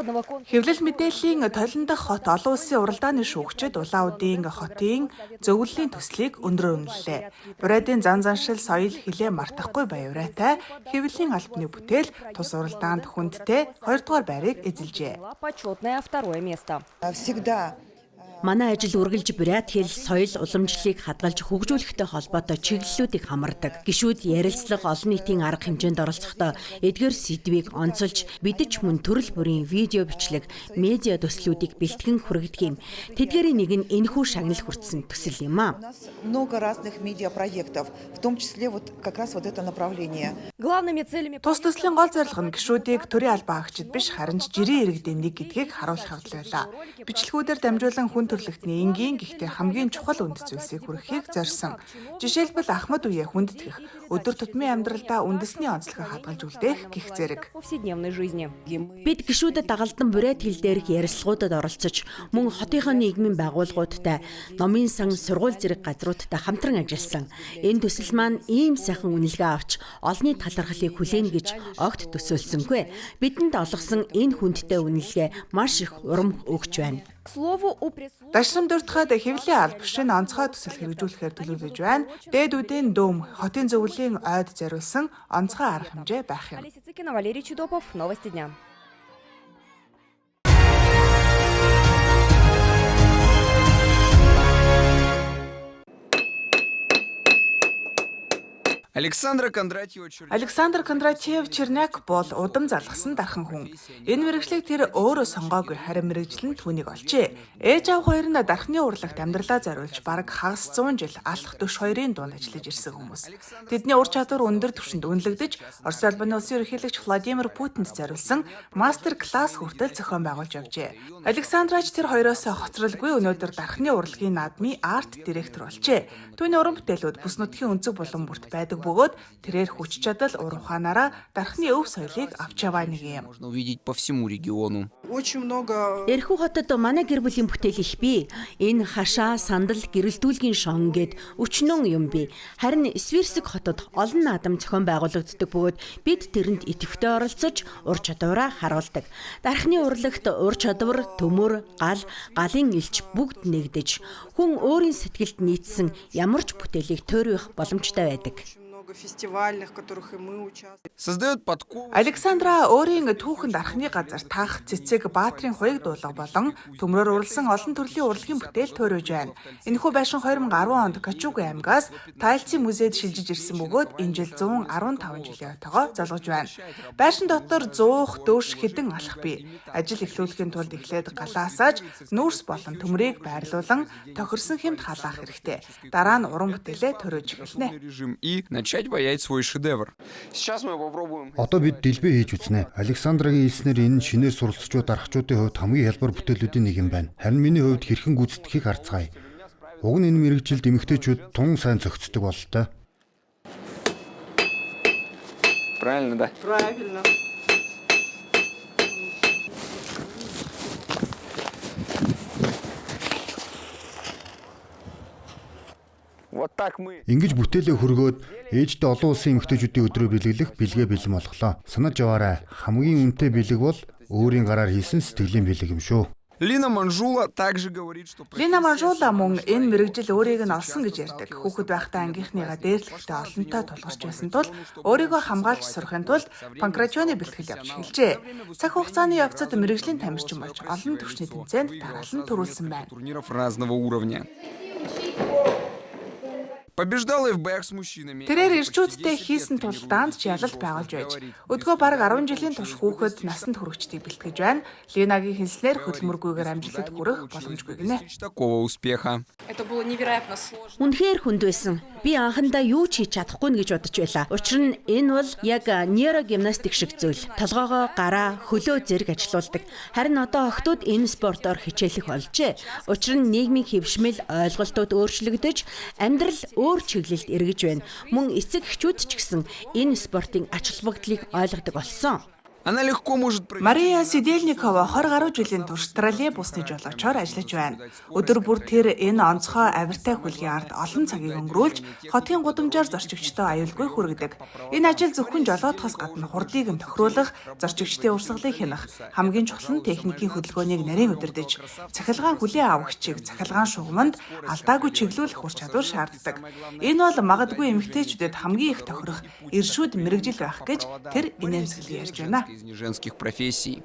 Хэвлэл мэдээллийн толон дахь хот олон улсын уралдааны шүүгчид Улаанудын хотын зөвлөлийн төслийг өндрөөр үнэллээ. Бурайдын зан заншил соёл хилээ мартахгүй баявраатай хэвлэлийн албаны бүтээл тус уралдаанд хүндтэй 2 дугаар байрыг эзэлжээ. Манай ажил үргэлж бурят хэл, соёл, уламжлалыг хадгалж хөгжүүлэхтэй холбоотой чиглэлүүдийг хамардаг. Гишүүд ярилцлага олон нийтийн арга хэмжээнд оролцохдоо эдгээр сэдвийг онцолж, бидэж мөн төрөл бүрийн видео бичлэг, медиа төслүүдийг бэлтгэн хүргэдэг юм. Тэдгээрийн нэг нь энэхүү шагнал хүртсэн төсөл юм а. Много разных медиапроектов, в том числе вот как раз вот это направление. Тус төслийн гол зорилго нь гишүүдийг төрийн албан хаагчид биш харин ч жирийн иргэдийн нэг гэдгийг харуулах явдал байлаа. Бичлэгүүдээр дамжуулан хүн төрлөختний энгийн гэхдээ хамгийн чухал үнд зүйлсийг хүргэхийг зорьсон. Жишээлбэл Ахмад үеэ хүндэтгэх, өдөр тутмын амьдралдаа үндэсний онцлогоо хадгалж үлдээх гэх зэрэг. Бид гишүүдэд дагалдан бурайд хэл дээрх ярилцлагуудад оролцож, мөн хотынхоо нийгмийн байгууллагуудтай, номын сан, сургууль зэрэг газруудтай хамтран ажилласан. Энэ төсөл маань ийм сайхан үнэлгээ авч, олонний талархлыг хүлээнэ гэж огт төсөөлсөнгүй. Бидэнд олгосон энэ хүндтэй үнэлгээ маш их урам өгч байна. Дашрам дуртахад хэвлэлийн алба шинэ онцгой төсөл хэрэгжүүлэхээр төлөвлөж байна. Дээдүүдийн дөм, хотын зөвлөлийн ойд зориулсан онцгой арга хэмжээ байх юм. Александр Кондратьев Черняк бол удам залгасан дархан хүн. Энэ мэргэжлийг тэр өөрөө сонгоогүй, харин мэргэжил нь түүнийг олжээ. Ээж аав хоёр нь дархны урлагт амьдралаа зориулж бараг хагас 100 жил алх төш хоёрын дунд ажиллаж ирсэн хүмүүс. Тэдний ур чадвар өндөр түвшинд үнэлэгдэж, Орос улсын улсын ерөнхийлөгч Владимир Путинд зориулсан мастер класс хүртэл зохион байгуулж явжээ. Александрач тэр хоёроос хоцролгүй өнөөдөр дархны урлагийн наадмын арт директор болжээ. Түүний уран бүтээлүүд бүс нутгийн өнцөг булан бүрт байдаг бөгөөд тэрээр хүч чадал, ур ухаанаараа дархны өв соёлыг авч яваа нэг юм. Эрхүү хотод манай гэр бүлийн бүтээл их бий. Энэ хашаа, сандал, гэрэлтүүлгийн шон гэд өчнөн юм бий. Харин Свирск хотод олон наадам зохион байгуулагддаг бөгөөд бид тэрэнд идэвхтэй оролцож, ур чадвараа харуулдаг. Дархны урлагт ур чадвар, төмөр, галын элч бүгд нэгдэж, хүн өөрийн сэтгэлд нийцсэн ямар ч бүтээлийг тойрох боломжтой байдаг. Александра өөрийн түүхэн дархны газар таах цэцэг баатрийн хуйг дуулга болон төмрөөр урлсан олон төрлийн урлагийн бүтээл тойрож байна. Энэхүү байшин 2010 онд Качугу аймгаас Тайлцын музейд шилжиж ирсэн бөгөөд энэ жил 115 жилийн тоогоо залгаж байна. Байшин дотор 100 дөөш хэдэн алх бий. Ажил эхлүүлэхийн тулд эхлээд галаасааж нүүрс болон төмрийг байрлуулан тохирсон хэмт халаах хэрэгтэй. Дараа нь уран бүтээлээ тойрож эхэлнэ. Одоо бид дэлбээ хийж үзнэ. Александрагийн хэлснээр энэ шинээр суралцчууд дарахчуудын хувьд хамгийн хялбар бүтээлүүдийн нэг юм байна. Харин миний хувьд хэрхэн гүйцэтгэхийг харцгаая. Уг нь энэ мэргэжилд эмэгтэйчүүд тун сайн зохицдог бололтой. Правильно, да? Правильно. Ингэж бүтээлээ хөргөөд ээжтэй олон улсын эмэгтэйчүүдийн өдрөө бэлгэлэх бэлгээ бэлэн болголоо. Санаж яваарай. Хамгийн үнэтэй бэлэг бол өөрийн гараар хийсэн сэтгэлийн бэлэг юм шүү. Лина Манжула мөн энэ мэргэжил өөрийг нь олсон гэж ярьдаг. Хүүхэд байхдаа ангийнхныгаа дээрлэхтэй олонтой тулгарч байсан тул өөрийгөө хамгаалж сурахын тулд панкратионы бэлтгэл явж эхэлжээ. Цаг хугацааны явцад мэргэжлийн тамирчин болж олон түвшний тэмцээнд дараалан төрүүлсэн байна. Тэрээр ирчүүдтэй хийсэн тулдаанд ч ялалт байгуулж байж. Өдгөө бараг 10 жилийн турш хүүхэд насанд хүрэгчдийг бэлтгэж байна. Ленагийн хэлснээр хөдөлмөргүйгээр амжилтад хүрэх боломжгүй гинэ. Үнэхээр хүнд байсан. Би анхандаа юу ч хийж чадахгүй нэ гэж бодож байлаа. Учир нь энэ бол яг нейрогимнастик шиг зүйл. Толгоогоо, гараа, хөлөө зэрэг ажилуулдаг. Харин одоо охтууд энэ спортоор хичээлэх болжээ. Учир нь нийгмийн хэвшмэл ойлголтууд өөрчлөгдөж, амьдрал өөр чиглэлд эргэж байна. Мөн эцэг эхчүүд ч гэсэн энэ спортын ач холбогдлыг ойлгодог болсон. Она легко может пройти. Мария Сидельникова 20 гаруй жилийн турш троллейбусны жолоочоор ажиллаж байна. Өдөр бүр тэр энэ онцгой авиртай хүлгийн ард олон цагийг өнгөрүүлж хотын гудамжаар зорчигчтой аюулгүй хүргэдэг. Энэ ажил зөвхөн жолоодохоос гадна хурдыг нь тохируулах, зорчигчдын урсгалыг хянах, хамгийн чухал нь техникийн хөдөлгөөнийг нарийн удирдах, цахилгаан хүлээн авахчийг цахилгаан шугамд алдаагүй чиглүүлэх ур чадвар шаарддаг. Энэ бол магадгүй эмэгтэйчүүдэд хамгийн их тохирох иршүүд мэрэгжил байх гэж тэр инээмсэглэн ярьж байна. Из неженских профессий.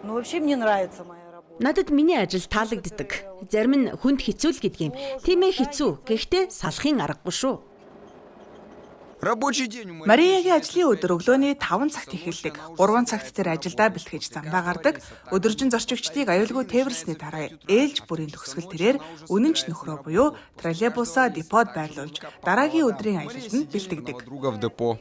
Ну, вообще мне нравится моя работа. Надад миний ажил таалагддаг. Зарим нь хүнд хэцүү л гэдгийм. Тийм ээ хэцүү. Гэхдээ салахын аргагүй шүү. Рабочий день у Марии. Мариягийн ажлын өдөр өглөөний 5 цагт эхэлдэг. 3 цагт тэр ажилдаа бэлтгэж замдаа гардаг. Өдөржин зорчигчдыг аюулгүй тээвэрлсний дараа ээлж бүрийн төгсгөл тэрээр үнэнч нөхрөө буюу троллейбусаа депод байрлуулж дараагийн өдрийн аялалд нь бэлтгэдэг. Друга в депо.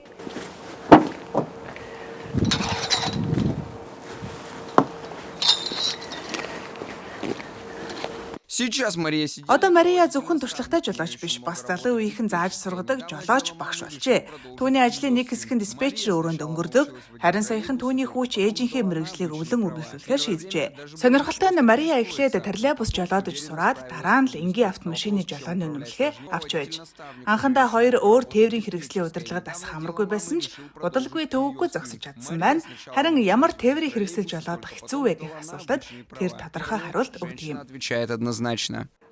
Сейчас Мария сидит. Одоо Мария зөвхөн туршлагатай жолооч биш, бас залуу үеийнхэн зааж сургадаг жолооч багш болжээ. Түүний ажлын нэг хэсэг нь диспетчер өрөөнд өнгөрдөг. Харин саяхан түүний хүүч ээжийнхээ мэргэжлийг өвлөн үргэлжлүүлэхээр шийджээ. Сонирхолтой нь Мария эхлээд троллейбус жолоодож сураад дараа нь л энгийн автомашины жолооны үнэмлэхээ авч байж. Анхандаа хоёр өөр тээврийн хэрэгслийн удирдлагад бас хамаргүй байсан ч удалгүй төвөггүй зогсож чадсан байна. Харин ямар тээврийн хэрэгсэл жолоодох хэцүү вэ гэх асуултад тэр тодорхой хариулт өгдөг юм. Отвечает однозначно.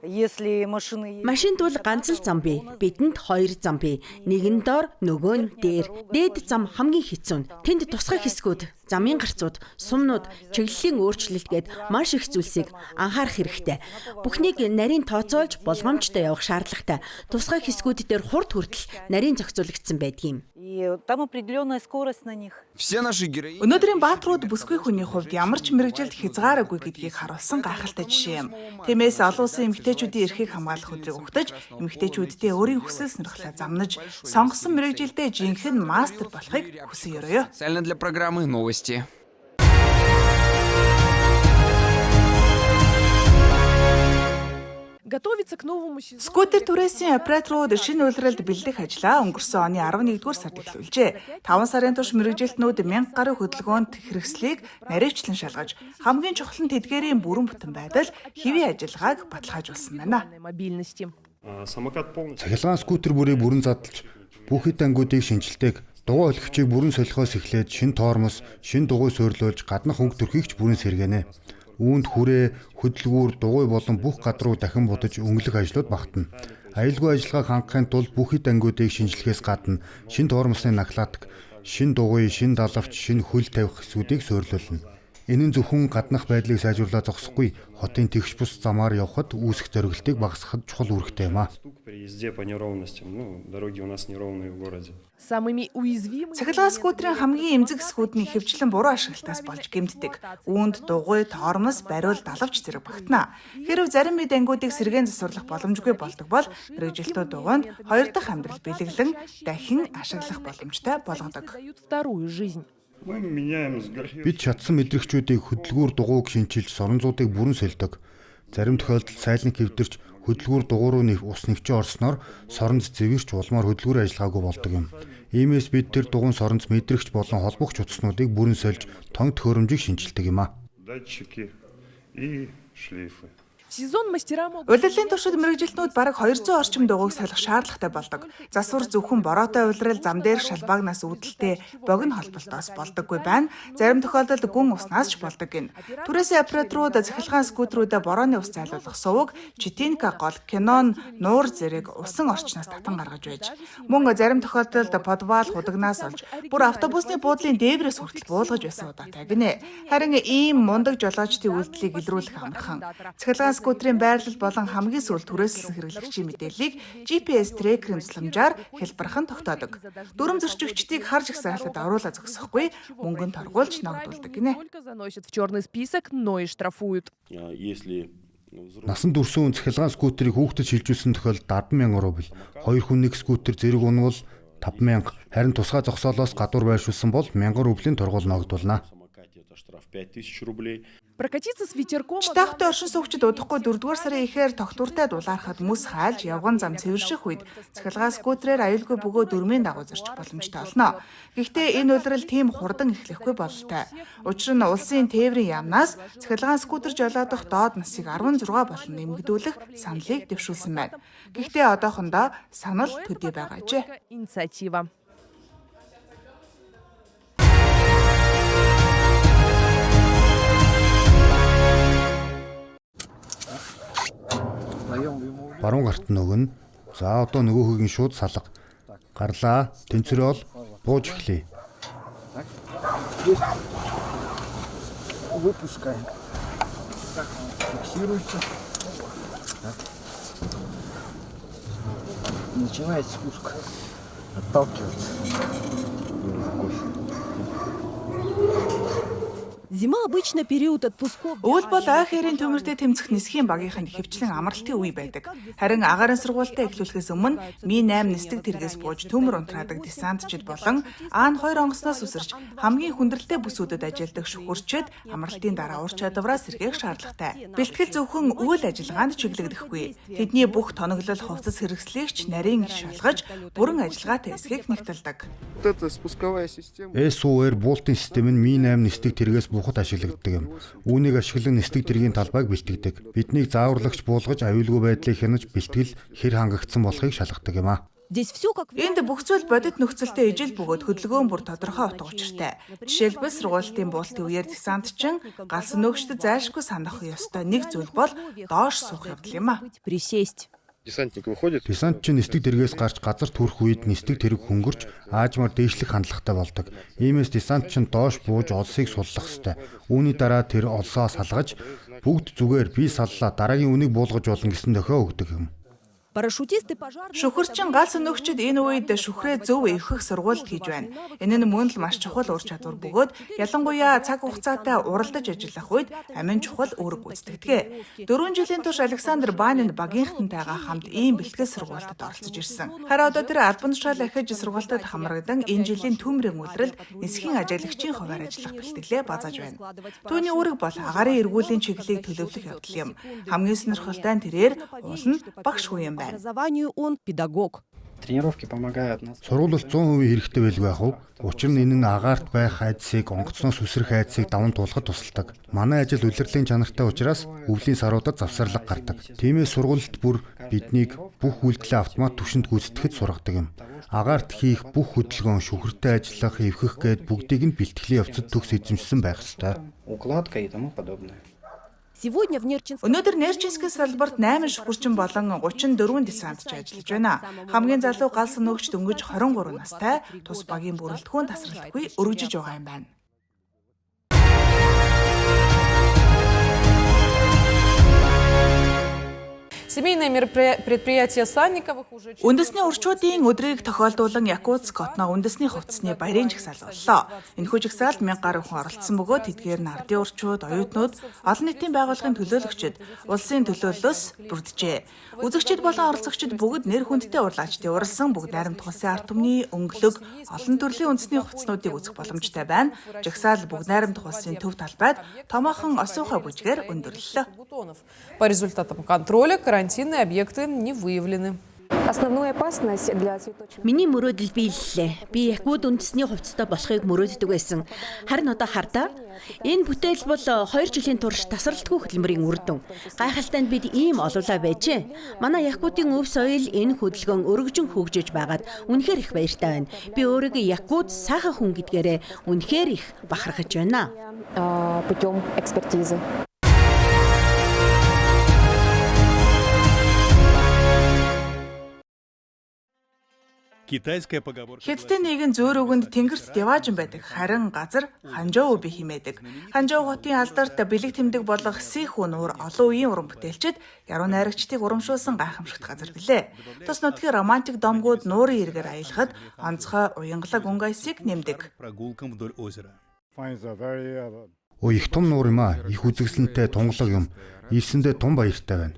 Если машины есть... Машинд бол ганц л зам бий. Бидэнд 2 зам бий. Нэг нь доор, нөгөө нь дээр. Дээд зам хамгийн хэцүү нь. Тэнд тусгай хэсгүүд, замын гарцууд, сумнууд, чиглэлийн өөрчлөлт гээд маш их зүйлсийг анхаарах хэрэгтэй. Бүхнийг нарийн тооцоолж болгоомжтой явах шаардлагатай. Тусгай хэсгүүд дээр хурд хүртэл нарийн зохицуулагдсан байдгийм. И там определенная скорость на них. Все наши героини. Өнөөдрийн бааtruуд бүсгүй хүний хувьд ямар ч мэрэгжилд хязгаараагүй гэдгийг харуулсан гайхалтай жишээ юм. Тиймээс олон улсын эмэгтэйчүүдийн эрхийг хамгаалах өдрийг өгтөж, эмэгтэйчүүддээ өөрийн хүсэл сонирхлоо замнаж, сонгосон мэрэгжилдээ жинхэнэ мастер болохыг хүсэн ёроо. Специально для программы новости. Скутер түрээсийн операторууд шинэ үйлрэлд бэлдэх ажлаа өнгөрсөн оны 11-р сард эхлүүлжээ. 5 сарын турш мэрэгжилтнүүд 1000 гаруй хөдөлгөөнд хэрэгслийг наривчлан шалгаж, хамгийн чухал нь тэдгээрийн бүрэн бүтэн байдал, хэвийн ажиллагааг баталгаажуулсан байна. Цахилгаан скутер бүрийг бүрэн задлж, бүх хэд ангуудыг шинжилдэг, дугуй олигчийг бүрэн солихоос эхлээд шин тоормос, шин дугуй суйрлуулж, гаднах хөнгө төрхийг ч бүрэн сэргэнэ. Үүнд хүрээ, хөдөлгүүр, дугуй болон бүх гад руу дахин будаж өнгөлөх ажлууд багтана. Аюулгүй ажиллагааг хангахын тулд бүх хэд ангуудыг шинжилгэхээс гадна шин тоормосны нагладаг, шин дугуй, шин далавч, шин хөл тавих хэсгүүдийг суйрлуулна. Энэ нь зөвхөн гаднах байдлыг сайжруулах зогсохгүй, хотын тэгш бус замаар явхад үүсэх зориглтыг багасгахад чухал үүрэгтэй юм а. Цахилгаан скутерийн хамгийн эмзэг хэсгүүд нь ихэвчлэн буруу ашиглалтаас болж гэмтдэг. Үүнд дугуй, тоормос, бариул, далавч зэрэг багтана. Хэрв зарим мэд ангуудыг сэргээн засварлах боломжгүй болдог бол мэрэгжилтүүд дугуйнд 2 дахь амьдрал бэлэглэн дахин ашиглах боломжтой болгодог. Бид чадсан мэдрэгчүүдийг хөдөлгүүр дугуйг шинчилж соронзуудыг бүрэн сольдог. Зарим тохиолдолд сайлныг хэвдэрч хөдөлгүүр дугуй руу ус нэвчэн орсноор соронз зэвэрч улмаар хөдөлгүүр ажиллагаагүй болдог юм. Иймээс бид тэр дугуйн соронз мэдрэгч болон холбогч утаснуудыг бүрэн сольж тоног төхөөрөмжийг шинжилдэг юм а. Улирлын туршид мэрэгжилтнүүд бараг 200 орчим дугуйг солих шаардлагатай болдог. Засвар зөвхөн бороотой улирал зам дээрх шалбаагнаас үүдэлтэй богино холболтоос болдоггүй байна. Зарим тохиолдолд гүн уснаас ч болдог гин. Түрээсээ операторууд цахилгаан скутерүүдэд борооны ус зайлуулах сувг, читинка гол, кинон, нуур зэрэг усан орчноос татан гаргаж байж. Мөн зарим тохиолдолд подвал худагнаас олж бүр автобусны буудлын дээврээс хүртэл буулгаж байсан удаатай гинэ. Харин ийм мундаг жолоочдын үйлдэлийг илрүүлэх амархан. Цахилгаан скутерийн байрлал болон хамгийн сүүлд түрээсэлсэн хэрэглэгчийн мэдээллийг GPS трекерийн тусламжаар хялбархан тогтоодог. Дүрм зорчигчдыг харж их саралтад оруулаа зогсохгүй, мөнгөнд торгуулж ногдуулдаг гинэ. Насан туршийн цахилгаан скутерийг хүүхдэд шилжүүлсэн тохиолдолд 10,000 рубль, 2 хүн нэг скутер зэрэг унвал 5,000, харин тусгай зогсоолоос гадуур байршуулсан бол 1,000 рублийн торгуул ногдуулна. Прокатиться с ветерком. Читаахтай оршин суугчид удахгүй 4-р сарын ихээр тогтвортой дулаархад мөс хайлж явган зам цэвэрших үед цахилгаан скутерээр аюулгүй бөгөө дөрмийн дагуу зорчих боломжтой болно. Гэхдээ энэ улирал тийм хурдан эхлэхгүй бололтой. Учир нь улсын тээврийн яамнаас цахилгаан скутер жолоодох доод насыг 16 болон нэмэгдүүлэх саналыг дэвшүүлсэн байна. Гэхдээ одоохондоо санал төдий байгаа ч. Инициатива. Баруун гарт нөгөн. За одоо нөгөө хөгийн шууд салга. Гарлаа. Тэнцвэрэл бууж эхлэе. Выпускаем. Фиксируйте. Начинает спуск. Отталкивается. Зима обычно период отпусков. Өвөл бол ой хэрийн төмөртэй тэмцэх нисхийн багийнхан хэвчлэн амралтын үе байдаг. Харин агаарын сургуультай эхлүүлэхээс өмнө Ми-8 нисдэг тэргээс бууж төмөр унтраадаг десантчид болон Ан-2 онгоцноос үсэрч хамгийн хүндрэлтэй бүсүүдэд ажилладаг шүхүрчид амралтын дараа ур чадвараа сэргээх шаардлагатай. Бэлтгэл зөвхөн үйл ажиллагаанд чиглэгдэхгүй. Тэдний бүх тоноглол хувцас хэрэгслэгч нарийн шалгаж бүрэн ажиллагаатай эсхийг нэгтэлдэг. СУР буултын систем нь Ми-8 нисдэг тэргээс бухад ашиглагддаг юм. Үүнийг ашиглан нисдэг тэргийн талбайг бэлтгэдэг. Биднийг зааварлагч буулгаж аюулгүй байдлыг хянаж бэлтгэл хэр хангагдсан болохыг шалгадаг юм а. Энд бүх зүйл бодит нөхцөлтэй ижил бөгөөд хөдөлгөөн бүр тодорхой утга учиртай. Жишээлбэл сургуулийн буултын үеэр десантчин галсан нөгчдөд зайлшгүй санах ёстой нэг зүйл бол доош суух явдал юм а. Десантчин нисдэг тэргээс гарч газар төрөх үед нисдэг тэрэг хөнгөрч аажмаар дээшлэх хандлагатай болдог. Иймээс десантчин доош бууж олсыг суллах ёстой. Үүний дараа тэр олсоо салгаж бүгд зүгээр би саллаа дараагийн үнийг буулгаж болно гэсэн дохио өгдөг юм. Шүхэрчин галс өнөөгчд энэ үед шүхрээ зөв эвхэх сургуульд хийж байна. Энэ нь мөн л маш чухал ур чадвар бөгөөд ялангуяа цаг хугацаатай уралдаж ажиллах үед амин чухал үүрэг гүйцэтгэдэг. 4 жилийн турш Александр Банин багийнхантайгаа хамт ийм бэлтгэл сургуультад оролцож ирсэн. Харин одоо тэр албан тушаал ахиж сургуультад хамрагдан энэ жилийн төмрийн үлрэлд нисхийн ажиглагчийн хуваар ажиллах бэлтгэлээ базааж байна. Түүний үүрэг бол агаарын эргүүлийн чиглэлийг төлөвлөх явдал юм. Хамгийн сонирхолтой нь тэрээр уул нь багш хүн юм. Образованию он педагог. Тренировки помогают нас. Сургууль 100% хэрэгтэй байлгүй яах вэ? Учир нь энэ нь агаарт байх айдсыг, онгоцноос үсрэх айдсыг даван туулахад тусалдаг. Манай ажил улирлын чанартай учраас өвлийн саруудад завсарлага гардаг. Тиймээс сургуульд бүр биднийг бүх үйлдэлээ автомат түвшинд гүйцэтгэхэд сургадаг юм. Агаарт хийх бүх хөдөлгөөн, шүхэртэй ажиллах, эвхэх гээд бүгдийг нь бэлтгэлийн явцад төгс эзэмшсэн байх ёстой. Укладка и тому подобное. Өнөөдөр Нерчинскийн салбарт 8 шүхэрчин болон 34 десантч ажиллаж байна. Хамгийн залуу галс өнөөгч дөнгөж 23 настай тус багийн бүрэлдэхүүн тасралтгүй өргөжиж байгаа юм байна. Үндэсний урчуудын өдрийг тохиолдуулан Якутск хотноо үндэсний хувцсны баярын жагсаал боллоо. Энэхүү жагсаалд 1000 гаруй хүн оролцсон бөгөөд тэдгээр нь ардын урчууд, оюутнууд, олон нийтийн байгууллагын төлөөлөгчид улсын төлөөллөөс бүрджээ. Үзэгчид болон оролцогчид бүгд нэр хүндтэй урлаачдын уралсан бүгд найрамдах улсын ард түмний өнгөлөг, олон төрлийн үндэсний хувцснуудыг үзэх боломжтой байна. Жагсаал бүгд найрамдах улсын төв талбайд томоохон осуухай бүжгээр өндөрлөлөө. По результатам контроля карантинные объекты не выявлены. Миний мөрөөдөл биеллээ. Би Якут үндэсний хувцастай болохыг мөрөөддөг байсан. Харин одоо хардаа энэ бүтээл бол 2 жилийн турш тасралтгүй хөдөлмөрийн үр дүн. Гайхалтай нь бид ийм олуулаа байжээ. Манай Якутын өв соёл энэ хөдөлгөөн өргөжин хөгжиж байгаад үнэхээр их баяртай байна. Би өөрийгөө Якут сайхан хүн гэдгээрээ үнэхээр их бахархаж байна. Путем экспертизы. Хятадын нэгэн зөөр өгөнд тэнгэрт деважин байдаг. Харин газар Ханчжоу би химээдэг. Ханчжоу хотын алдарт бэлэг тэмдэг болох Сиху нуур олон үеийн уран бүтээлчид яруу найрагчдыг урамшуулсан гайхамшигт газар билээ. Тус нутгийн романтик домгууд нуурын эргээр аялахад онцгой уянгалаг өнгөйсийг нэмдэг. Их том нуур юм а. Их үзэсгэлэнтэй тунгалаг юм. Ирсэндээ тун баяртай байна.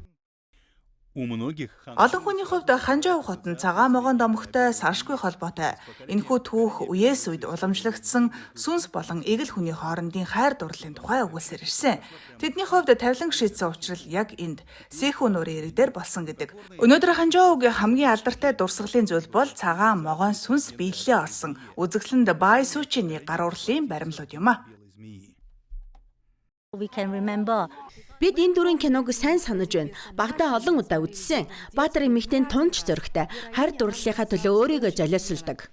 Олон хүний хувьд Ханжаа хотон цагаан могоон домогтой салшгүй холбоотой. Энэхүү түүх үеэс үед уламжлагдсан сүнс болон эгэл хүний хоорондын хайр дурлалын тухай өгүүлсээр ирсэн. Тэдний хувьд тавилан шийдсэн учрал яг энд Сэхүү нуурын ирэг дээр болсон гэдэг. Өнөөдөр Ханжаагийн хамгийн алдартай дурсгалын зүйл бол цагаан могоон сүнс биелэлээ олсон үзэсгэлэнд Бай Сүүчиний гар урлалын баримлууд юм а. Бид энэ дөрвөн киног сайн санаж байна. Багадаа олон удаа үзсэн. Баатар эмэгтэй тунч зөрөгтэй хайр дурлалынхаа төлөө өөрийгөө золиослдог.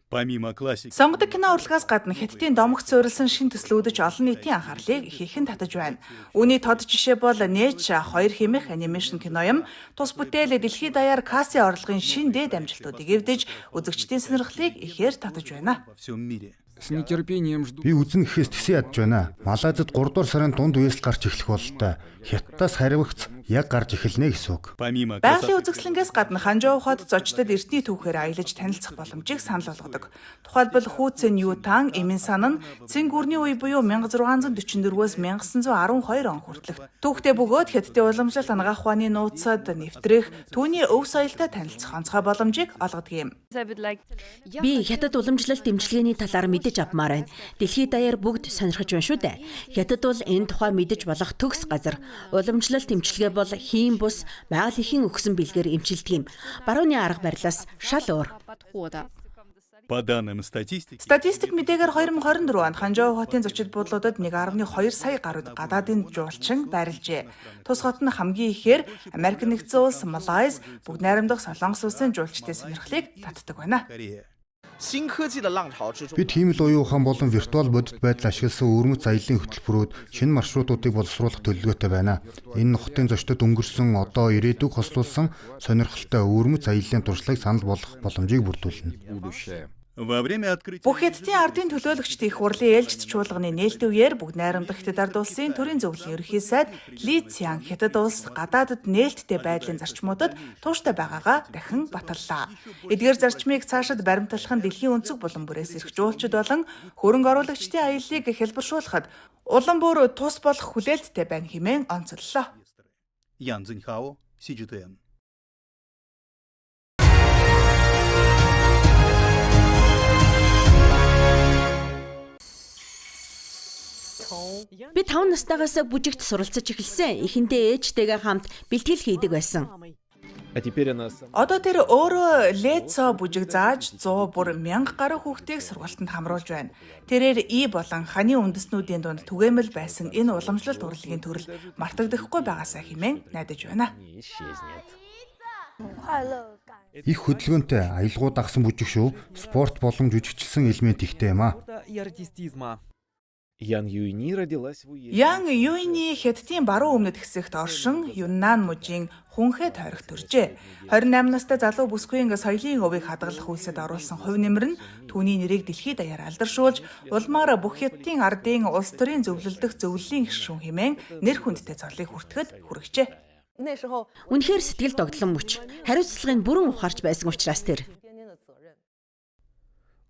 Сонгодог кино урлагаас гадна Хятадын домогт суурилсан шин төслүүдж олон нийтийн анхаарлыг ихээхэн татаж байна. Үүний тод жишээ бол Нэж 2 хэмээх анимашн кино юм. Тус бүтээл дэлхийд даяар касын орлогын шин дээд амжилтуудыг эвдэж үзэгчдийн сонирхлыг ихээр татаж байна. С нетерпением жду. Би үзэн гэхээс тэсээ ядж байна. Малайзад 3 дугаар сарын дунд үеэс гарч эхлэх бололтой. Хятадаас харивагц яг гарч эхэлнэ гэсэн үг. Байгалийн үзэсгэлэнгээс гадна Ханжаа хот зочдод эртний түүхээр аялаж танилцах боломжийг санал болгодог. Тухайлбал Хүүцэн Ютан, Эмин сан нь Цин гүрний үе буюу 1644-өөс 1912 он хүртэлх. Түүхтэй бөгөөд Хятадын уламжлалт анагаах ухааны нууцад нэвтрэх, түүний өв соёлтой танилцах онцгой боломжийг олгодог юм. Би Хятад уламжлалт дэмжлэгийн талаар мэдэж авмаар байна. Дэлхийд даяар бүгд сонирхож байна шүү дээ. Хятад бол энэ тухай мэдэж болох төгс газар. Уламжлалт эмчилгээ бол хийн бус байгаль ихийн өгсөн бэлгээр эмчилдэг юм. Барууны арга барилаас шал өөр. Статистик мэдээгээр 2024 онд Ханжаа хотын зочид буудлуудад 1.2 сая гаруйд гадаадын жуулчин байрлажээ. Тус хот нь хамгийн ихээр Америк нэгдсэн улс, Малайз, бүгд найрамдах Солонгос улсын жуулчдын сонирхлыг татдаг байна. Бид тийм л уян ухаан болон виртуал бодит байдал ашигласан өвөрмөц аяллаа хөтөлбөрүүд шинэ маршрутуудыг боловсруулах төлөвлөгөөтэй байна. Энэ нутгийн зочдод өнгөрсөн одоо ирээдүг хослуулсан сонирхолтой өвөрмөц аяллаа туршлагыг санал болгох боломжийг бүрдүүлнэ. Бүх Хятадын ардын төлөөлөгчд их хурлын ээлжид чуулганы нээлтийн үеэр бүгд найрамдах Хятад ард улсын төрийн зөвлөлийн ерөнхий сайд Ли Цян Хятад улс гадаадд нээлттэй байдлын зарчмуудад тууштай байгаагаа дахин баталлаа. Эдгээр зарчмыг цаашид баримтлах нь дэлхийн өнцөг булан бүрээс ирэх жуулчид болон хөрөнгө оруулагчдын аяллыг хэлбэршүүлэхэд улам бүр тус болох хүлээлттэй байна хэмээн онцоллоо. Би 5 настайгаас бүжигт суралцаж эхэлсэн. Эхэндээ ээжтэйгээ хамт бэлтгэл хийдэг байсан. Одоо тэр өөрөө лецо бүжиг зааж 100 бүр 1000 гаруй хүүхдийг сургалтанд хамруулж байна. Тэрээр болон ханы үндэснүүдийн дунд түгээмэл байсан энэ уламжлалт урлагийн төрөл мартагдахгүй байгаасаа хэмээн найдаж байна. Их хөдөлгөөнтэй аялгууд дагсан бүжиг шүү. Спорт болон жүжигчилсэн элемент ихтэй юм а. Ян Юйни Хятадын баруун өмнөд хэсэгт оршин Юннан мужийн Хүнхэ тойрогт төржээ. 28 настай залуу бүсгүйн соёлын өвийг хадгалах үйлсэд оруулсан хувь нэмэр нь түүний нэрийг дэлхийд даяар алдаршуулж, улмаар бүх Хятадын ардын улс төрийн зөвлөлдөх зөвлөлийн гишүүн хэмээн нэр хүндтэй цолыг хүртэхэд хүргэжээ. Үнэхээр сэтгэл догтлон мөч. Хариуцлагыг бүрэн ухаарч байсан учраас тэр.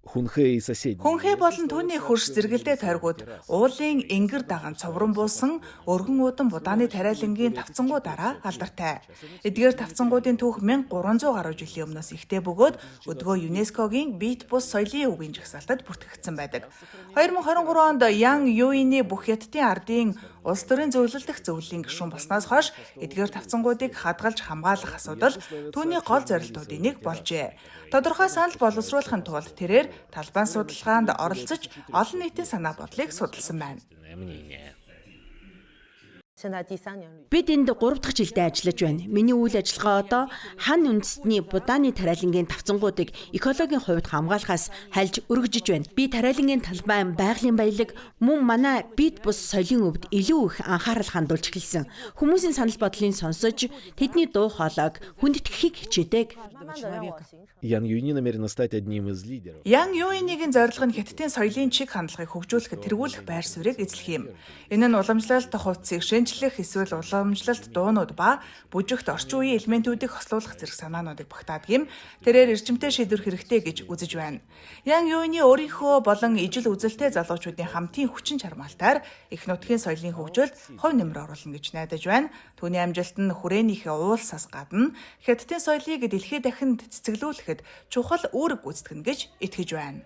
Хүнхэ болон түүний хөрш зэрэгэлдээ тойргууд уулын ингэр даган цоврон буусан өргөн уудан будааны тариалангийн тавцангуу дараа алдартай. Эдгээр тавцангуудын түүх 1300 гаруй жилийн өмнөөс ихтэй бөгөөд өдгөө ЮНЕСКОгийн Бит бус соёлын өвгийн жагсаалтад бүртгэгдсэн байдаг. 2023 онд Ян Юйни бүх Хятадын ардын улс төрийн зөвлөлдөх зөвлөлийн гишүүн болсноос хойш эдгээр тавцангуудыг хадгалж хамгаалах асуудал түүний гол зорилтуудын нэг болжээ. Тодорхой санал боловсруулахын тулд тэрээр талбайн судалгаанд оролцож олон нийтийн санаа бодлыг судалсан байна. Бид энд 3 дахь жилдээ ажиллаж байна. Миний үйл ажиллагаа одоо хан үндэстний будааны тариалангийн тавцангуудыг экологийн хувьд хамгаалахаас хальж өргөжж байна. Би тариалангийн талбайн, байгалийн баялаг мөн манай бит бус соёлын өвд илүү их анхаарал хандуулж эхэлсэн. Хүмүүсийн санал бодлыг сонсож, тэдний дуу хоолойг хүндэтгэхийг хичээдэг. Ян Юйни намерена стать одним из лидеров. Ян Юйнигийн зорилго нь Хятадын соёлын чиг хандлагыг хөгжүүлэх, тэргүүлэх байр суурийг эзлэх юм. Энэ нь уламжлалт хувцсыг шинж шинжлэх эсвэл уламжлалт дуунууд ба бүжигт орчин үеийн элементүүдийг хослуулах зэрэг санаануудыг багтаадаг юм. Тэрээр эрчимтэй шийдвэр хэрэгтэй гэж үзэж байна. Ян Юйны өөрийнхөө болон ижил үзэлтэй залуучуудын хамтын хүчин чармаалтаар их нутгийн соёлын хөгжилд хувь нэмэр оруулна гэж найдаж байна. Түүний амжилт нь хүрээнийхээ уулсаас гадна хятадын соёлыг дэлхийд дахинд цэцэглүүлэхэд чухал үүрэг гүйцэтгэнэ гэж итгэж байна.